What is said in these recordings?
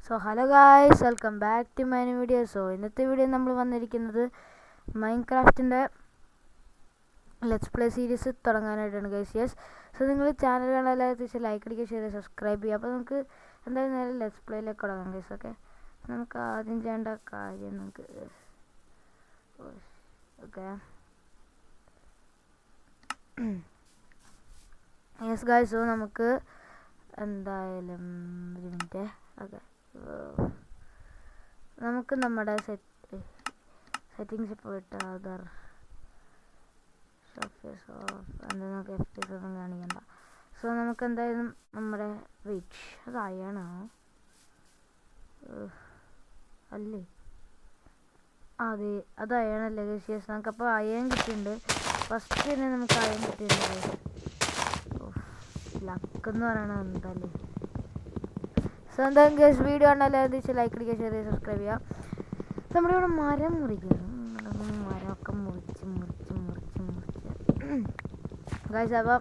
So hello guys, welcome back to my video. So ഇന്നത്തെ video നമ്മൾ വന്നിരിക്കുന്നത് മൈൻക്രാഫ്റ്റിൻ്റെ ലെറ്റ്സ് പ്ലേ സീരീസ് തുടങ്ങാനായിട്ടാണ് ഗൈസ്. യെസ്, സോ നിങ്ങൾ ചാനൽ കാണാൻ തീർച്ചയായും ലൈക്ക് അടിക്കുക, ഷെയർ, സബ്സ്ക്രൈബ് ചെയ്യുക. അപ്പോൾ നമുക്ക് എന്തായാലും നേരെ ലെറ്റ്സ് പ്ലേയിലേക്ക് തുടങ്ങാം ഗൈസ്. ഓക്കെ, നമുക്ക് ആദ്യം ചെയ്യേണ്ട കാര്യം നമുക്ക് ഓക്കെ യെസ് ഗായ്സ്, സോ നമുക്ക് എന്തായാലും ഒരു മിനിറ്റ്. ഓക്കെ, നമുക്ക് നമ്മുടെ സെറ്റിങ്സിൽ പോയിട്ട് അതർ സർഫേസ് ഓഫ് എന്താ നമുക്ക് FPS ഒന്നും കാണിക്കണ്ട. സോ നമുക്ക് എന്തായാലും നമ്മുടെ വെയിറ്റ് അത് അയണോ അല്ലേ? അതെ, അത് അയണല്ലേ ഗൈസ്. നമുക്കപ്പോൾ അയൺ കിട്ടിയിട്ടുണ്ട്. ഫസ്റ്റ് തന്നെ നമുക്ക് അയൺ കിട്ടിയിട്ടുണ്ട്. ലക്ക് എന്ന് പറയണത് എന്തല്ലേ. സ്വന്തം ഗൈസ് വീഡിയോ കണ്ടാലും ഏകദേശം ലൈക്ക് അടിക്കുക, ഷെയർ ചെയ്യുക, സബ്സ്ക്രൈബ് ചെയ്യാം. നമ്മുടെ ഇവിടെ മരം മുറിക്കണം. മരമൊക്കെ മുറിച്ച് ഗൈസ്. അപ്പോൾ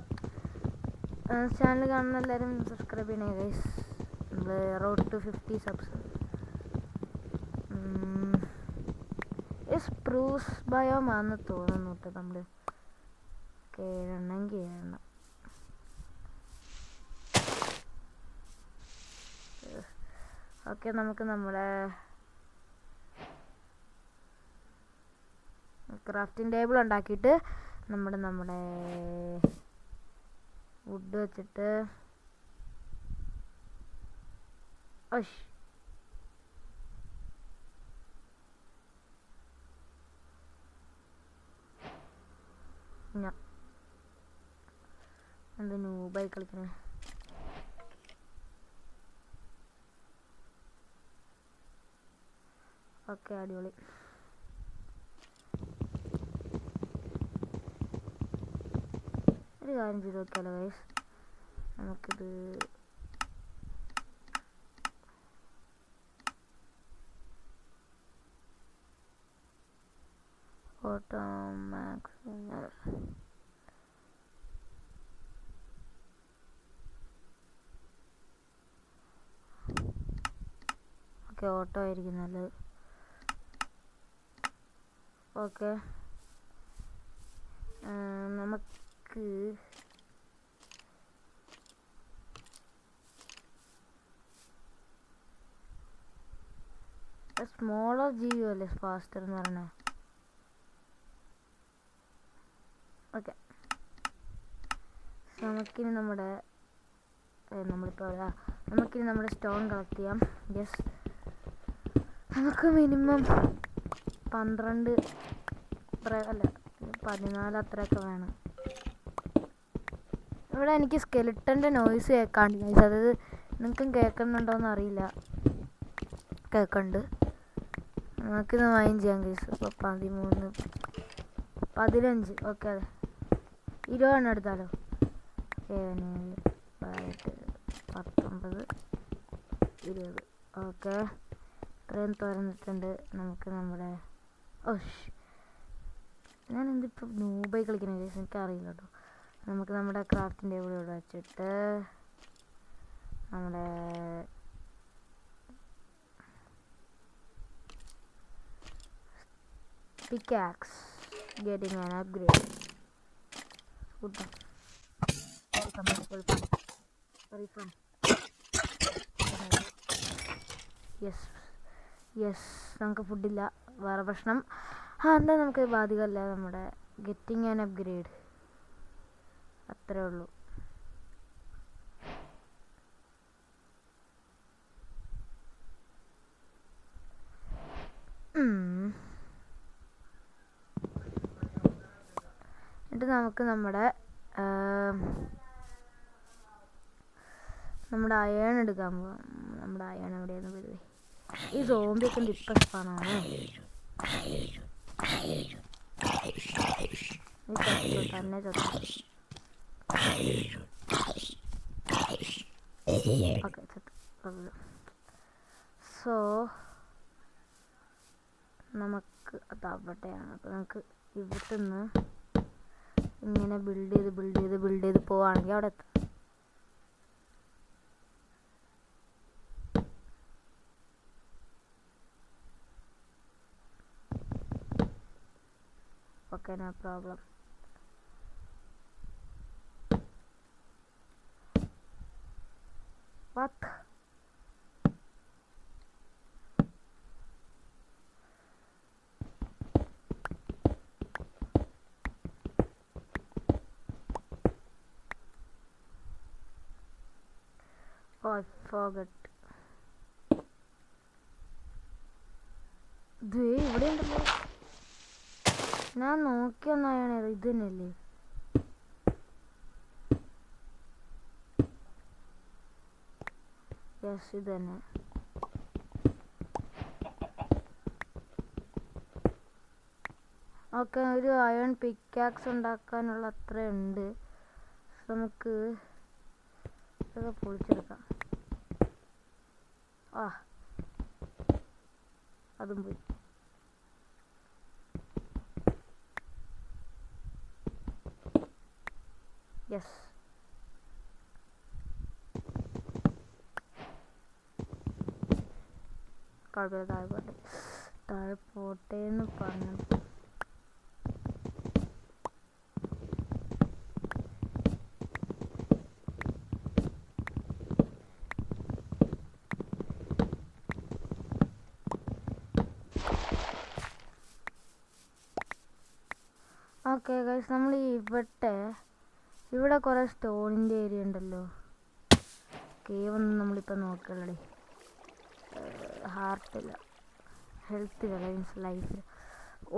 ചാനൽ കാണുന്ന എല്ലാവരും സബ്സ്ക്രൈബ് ചെയ്യണേ ഗൈസ്. നമ്മൾ റോഡ് ടു 50 സബ്സ്. സ്പ്രൂസ് ബയോമാണെന്ന് തോന്നുന്നു കേട്ടോ. നമ്മൾ കേഴണം. ഓക്കെ, നമുക്ക് നമ്മുടെ ക്രാഫ്റ്റിംഗ് ടേബിൾ ഉണ്ടാക്കിയിട്ട് നമ്മുടെ വുഡ് വെച്ചിട്ട് എന്താ നൂബായി കളിക്കണേ. ഓക്കെ, അടിപൊളി. ഒരു കാര്യം ചെയ്ത് നോക്കിയാലോ ഗൈസ്. നമുക്കിത് ഓട്ടോ മാക്സ് ഓക്കെ, ഓട്ടോ ആയിരിക്കും നല്ലത്. ഓക്കെ, നമുക്ക് സ്മോളർ ജീവിയോ അല്ലേ ഫാസ്റ്റർ എന്ന് പറയണേ. ഓക്കെ, നമുക്കിനി നമുക്കിനി നമ്മുടെ സ്റ്റോൺ കളക്ട് ചെയ്യാം. യെസ്, നമുക്ക് മിനിമം 12 അല്ല 14 അത്രയൊക്കെ വേണം. ഇവിടെ എനിക്ക് സ്കെലിട്ടൻ്റെ നോയ്സ് കേൾക്കാണ്ട് ഗൈസ്. അതായത് നിങ്ങൾക്കും കേൾക്കുന്നുണ്ടോയെന്ന് അറിയില്ല. കേൾക്കുന്നുണ്ട്. നമുക്കിത് മൈൻഡ് ചെയ്യാം ഗൈസ്. ഇപ്പോൾ 13 15 ഓക്കെ, അതെ 20 എടുത്താലോ. 7 8 19 20 ഓക്കെ, ഇത്രയും തുറന്നിട്ടുണ്ട്. നമുക്ക് നമ്മുടെ ഞാൻ എന്തിപ്പോൾ നൂബായി കളിക്കണേ ഗൈസ്, എനിക്കറിയില്ല കേട്ടോ. നമുക്ക് നമ്മുടെ ക്രാഫ്റ്റിൻ്റെ ടേബിൾ ഇവിടെ വെച്ചിട്ട് നമ്മുടെ pickaxe getting an upgrade. Yes, നമുക്ക് ഫുഡില്ല, വേറെ പ്രശ്നം. എന്താ നമുക്ക് ബാധികമല്ല. നമ്മുടെ ഗെറ്റിംഗ് ആൻ അപ്ഗ്രേഡ് അത്രേ ഉള്ളൂ. എന്നിട്ട് നമുക്ക് നമ്മുടെ അയൺ എടുക്കാൻ പോവാം. നമ്മുടെ അയൺ എവിടെയായിരുന്നു വരുവേ? ഈ സോംബിയൊക്കെ ഡിസ്ട്രസ്സാണോ? തന്നെ ഓക്കെ. സോ നമുക്ക് അതവിടെയാണ്. അപ്പോൾ നമുക്ക് ഇവിടെ നിന്ന് ഇങ്ങനെ ബിൽഡ് ചെയ്ത് പോവുകയാണെങ്കിൽ അവിടെ എത്താം. Okay, no problem. What? Oh, I forgot. ഇവിടെ ഉണ്ടല്ലോ. ഞാൻ നോക്കിയൊന്നാണ് ഇത് തന്നെയല്ലേ? യെസ്, ഇത് തന്നെ. ഓക്കെ, ഒരു അയൺ പിക്കാക്സ് ഉണ്ടാക്കാനുള്ള അത്ര ഉണ്ട്. നമുക്ക് ഇതൊക്കെ പൊളിച്ചെടുക്കാം. ആ, അതും പോയി. യെസ്, കുഴപ്പമില്ല. താഴെ പോട്ടെ എന്ന് പറഞ്ഞു. ഓക്കെ ഗൈസ്, നമ്മൾ ഇവിടെ കുറേ സ്റ്റോണിൻ്റെ ഏരിയ ഉണ്ടല്ലോ. കേവ് ഒന്നും നമ്മളിപ്പോൾ നോക്കല്ലേ. ഹാർട്ടില്ല, ഹെൽത്തില്ല, മീൻസ് ലൈഫിൽ.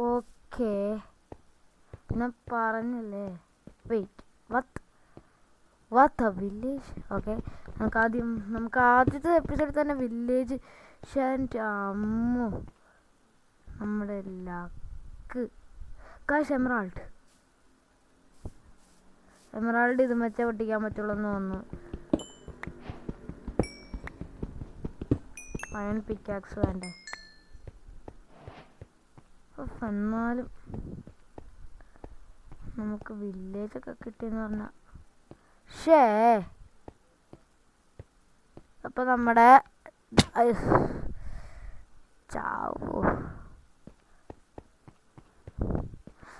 ഓക്കെ, ഞാൻ പറഞ്ഞല്ലേ. Wait, what a village. Okay, നമുക്ക് ആദ്യത്തെ എപ്പിസോഡിൽ തന്നെ വില്ലേജ്. അമ്മോ, നമ്മുടെ ലക്ക്. കാശ് എമറാൾഡ് ഇത് വെച്ചാൽ പൊട്ടിക്കാൻ പറ്റുള്ളൂ എന്ന് തോന്നുന്നു. അയൺ പിക്കാക്സ് വേണ്ടേ? എന്നാലും നമുക്ക് വില്ലേജൊക്കെ കിട്ടിയെന്ന് പറഞ്ഞാൽ അപ്പൊ നമ്മുടെ ചാവോ.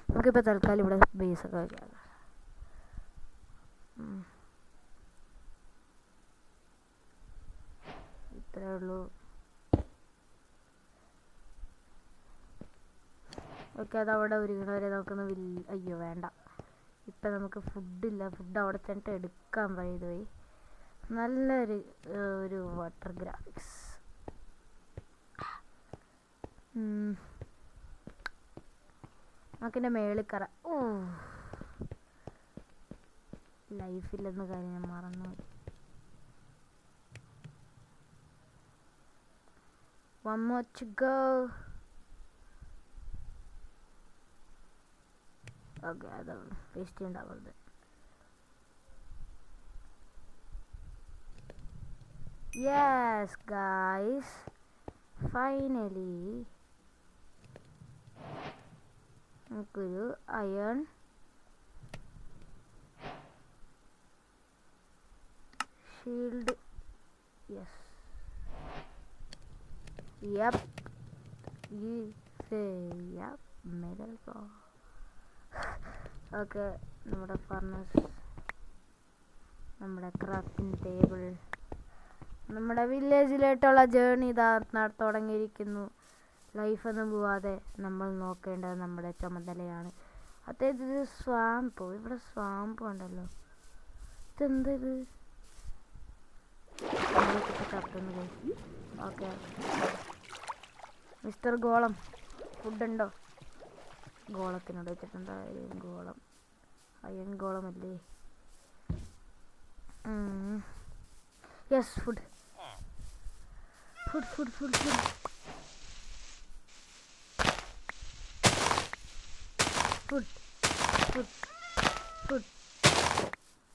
നമുക്കിപ്പോൾ തൽക്കാലം ഇവിടെ ബേസൊക്കെ വയ്ക്കാം. ഇത്രേ ഉള്ളൂ. ഓക്കെ, അതവിടെ ഒരുങ്ങണവരെ നമുക്കൊന്ന് അയ്യോ വേണ്ട. ഇപ്പം നമുക്ക് ഫുഡില്ല. ഫുഡ് അവിടെ ചെന്നിട്ട് എടുക്കാൻ പോയി. നല്ലൊരു വാട്ടർ ഗ്രാഫിക്സ്. നമുക്കെൻ്റെ മേളിൽ കയറാം. ലൈഫില്ലെന്ന കാര്യം ഞാൻ മറന്നു. One more to go. Okay, അതാണ് വേസ്റ്റ് ഉണ്ടാവരുത്. Yes guys, finally നമുക്കൊരു iron shield. Yes, yup, medal. Okay, നമ്മുടെ ഫർണസ്, നമ്മുടെ ക്രാഫ്റ്റിംഗ് ടേബിൾ, നമ്മുടെ വില്ലേജിലോട്ടുള്ള ജേർണി ഇതാ തുടങ്ങിയിരിക്കുന്നു. ലൈഫൊന്നും പോവാതെ നമ്മൾ നോക്കേണ്ടത് നമ്മുടെ ചുമതലയാണ്. അതായത് ഇത് സ്വാമ്പോ, ഇവിടെ സ്വാമ്പ് ഉണ്ടല്ലോ. ഇതെന്താ ഇത്? ഓക്കെ, മിസ്റ്റർ ഗോളം, ഫുഡുണ്ടോ? ഗോളത്തിനോട് വെച്ചിട്ടുണ്ട്. ഗോളം അയൺ ഗോളമല്ലേ? Yes, food.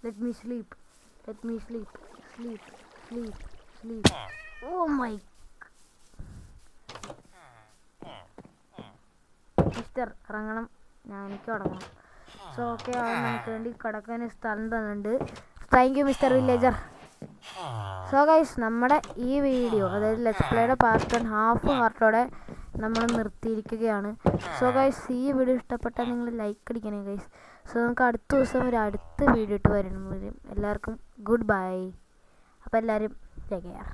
Let me sleep. Oh my. Mister ഇറങ്ങണം, എനിക്ക് തുടങ്ങണം. സോ ഓക്കെ, നമുക്ക് വേണ്ടി കിടക്കാൻ സ്ഥലം തന്നുണ്ട്. Thank you mister villager. So guys, നമ്മുടെ ഈ വീഡിയോ, അതായത് ലെറ്റ്സ് പ്ലേയുടെ പാർട്ട് 1 ഹാഫ് ഹാർട്ടോടെ നമ്മൾ നിർത്തിയിരിക്കുകയാണ്. സോ ഗൈസ്, ഈ വീഡിയോ ഇഷ്ടപ്പെട്ടാൽ നിങ്ങൾ ലൈക്ക് അടിക്കണേ ഗൈസ്. സോ നമുക്ക് അടുത്ത ദിവസം ഒരു അടുത്ത വീഡിയോ ഇട്ട് വരും. എല്ലാവർക്കും ഗുഡ് ബൈ. അപ്പോൾ എല്ലാവരും ടേക്ക് കെയർ.